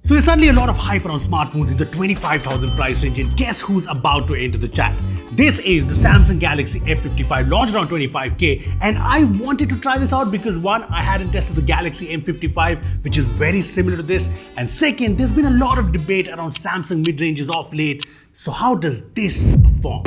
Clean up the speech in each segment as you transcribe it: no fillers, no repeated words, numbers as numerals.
So there's suddenly a lot of hype around smartphones in the 25,000 price range, and guess who's about to enter the chat? This is the Samsung Galaxy F55, launched around 25k, and I wanted to try this out because one, I hadn't tested the Galaxy M55, which is very similar to this, and second, there's been a lot of debate around Samsung mid-ranges of late. So how does this perform?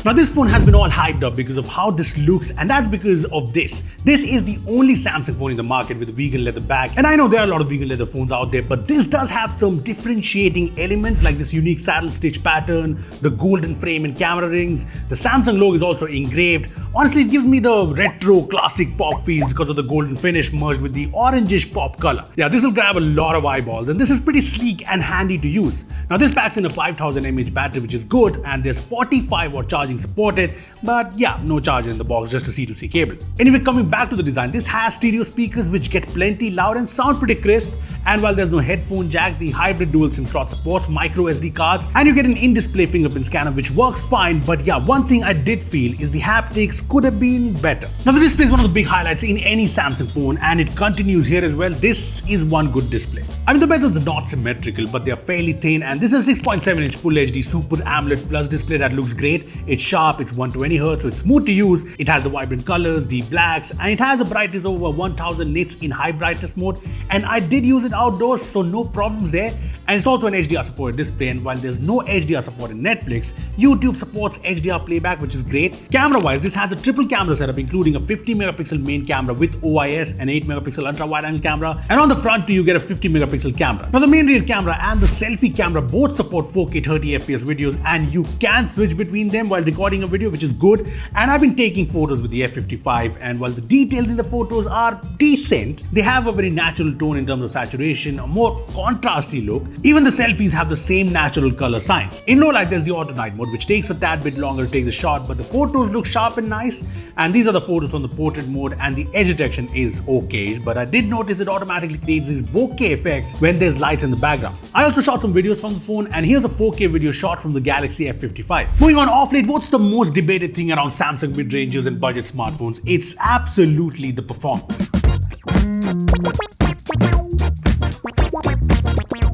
Now this phone has been all hyped up because of how this looks, and that's because of this. This is the only Samsung phone in the market with a vegan leather back, and I know there are a lot of vegan leather phones out there, but this does have some differentiating elements like this unique saddle stitch pattern, the golden frame and camera rings. The Samsung logo is also engraved. Honestly, it gives me the retro classic pop feels because of the golden finish merged with the orangish pop color. Yeah, this will grab a lot of eyeballs, and this is pretty sleek and handy to use. Now this packs in a 5000 mAh battery, which is good, and there's 45-watt charging supported, but yeah, no charger in the box, just a C2C cable. Anyway, coming back to the design, this has stereo speakers which get plenty loud and sound pretty crisp, and while there's no headphone jack, the hybrid dual SIM slot supports micro SD cards, and you get an in-display fingerprint scanner which works fine, but yeah, one thing I did feel is the haptics could have been better. Now the display is one of the big highlights in any Samsung phone, and it continues here as well. This is one good display. I mean, the bezels are not symmetrical, but they are fairly thin, and this is a 6.7-inch Full HD Super AMOLED Plus display that looks great. It's sharp, it's 120Hz, so it's smooth to use. It has the vibrant colors, deep blacks, and it has a brightness over 1000 nits in high brightness mode, and I did use it outdoors, so no problems there. And it's also an HDR supported display, and while there's no HDR support in Netflix, YouTube supports HDR playback, which is great. Camera wise, this has a triple camera setup including a 50 megapixel main camera with OIS, an 8 megapixel ultra wide angle camera, and on the front too you get a 50 megapixel camera. Now the main rear camera and the selfie camera both support 4K 30 FPS videos, and you can switch between them while recording a video, which is good. And I've been taking photos with the F55, and while the details in the photos are decent, they have a very natural tone in terms of saturation, a more contrasty look. Even the selfies have the same natural color signs. In low light, there's the auto night mode, which takes a tad bit longer to take the shot, but the photos look sharp and nice. And these are the photos from the portrait mode, and the edge detection is okay, but I did notice it automatically creates these bokeh effects when there's lights in the background. I also shot some videos from the phone, and here's a 4K video shot from the Galaxy F55. Moving on, off late, what's the most debated thing around Samsung mid-ranges and budget smartphones? It's absolutely the performance.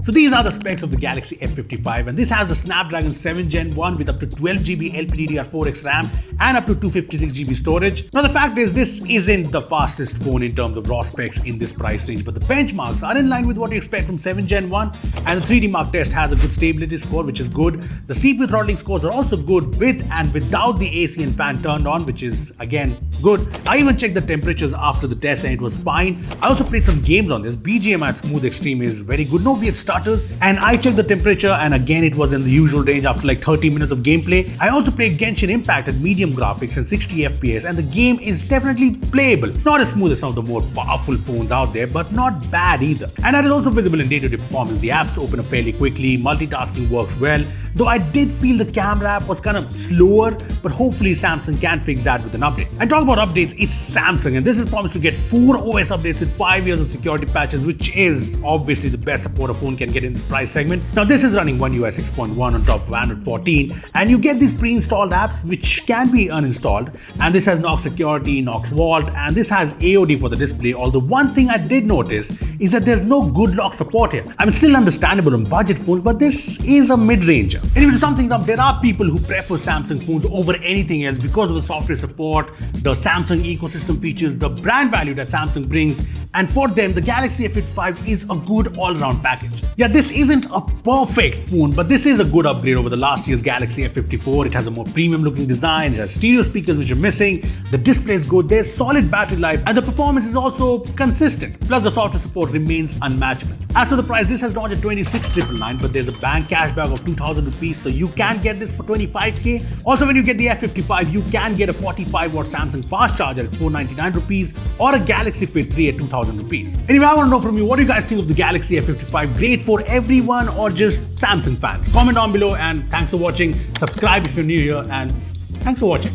So these are the specs of the Galaxy F55, and this has the Snapdragon 7 Gen 1 with up to 12GB LPDDR4X RAM and up to 256GB storage. Now the fact is, this isn't the fastest phone in terms of raw specs in this price range, but the benchmarks are in line with what you expect from 7 Gen 1, and the 3D Mark test has a good stability score, which is good. The CPU throttling scores are also good with and without the AC and fan turned on, which is again good. I even checked the temperatures after the test and it was fine. I also played some games on this. BGM at Smooth Extreme is very good, no weird stutters, and I checked the temperature and again it was in the usual range after like 30 minutes of gameplay. I also played Genshin Impact at medium graphics and 60 FPS, and the game is definitely playable. Not as smooth as some of the more powerful phones out there, but not bad either. And that is also visible in day-to-day performance. The apps open up fairly quickly, multitasking works well, though I did feel the camera app was kind of slower, but hopefully Samsung can fix that with an update. And talk about updates, it's Samsung, and this is promised to get 4 OS updates with 5 years of security patches, which is obviously the best support a phone can get in this price segment. Now this is running OneUI 6.1 on top of Android 14, and you get these pre-installed apps which can be uninstalled, and this has Knox Security, Knox Vault, and this has AOD for the display, although one thing I did notice is that there's no good lock support here. I mean, still understandable on budget phones, but this is a mid-ranger. Anyway, to sum things up, there are people who prefer Samsung phones over anything else because of the software support, the Samsung ecosystem features, the brand value that Samsung brings, and for them, the Galaxy F55 is a good all-around package. Yeah, this isn't a perfect phone, but this is a good upgrade over the last year's Galaxy F54. It has a more premium-looking design, it has stereo speakers which are missing, the display is good, there's solid battery life, and the performance is also consistent. Plus, the software support remains unmatchable. As for the price, this has launched at 26,999, but there's a bank cashback of 2,000 rupees, so you can get this for 25k. Also, when you get the F55, you can get a 45-watt Samsung fast charger at 499 rupees or a Galaxy Fit 3 at 2,000 rupees. Anyway, I want to know from you, what do you guys think of the Galaxy F55? Great for everyone or just Samsung fans? Comment down below, and thanks for watching. Subscribe if you're new here, and thanks for watching.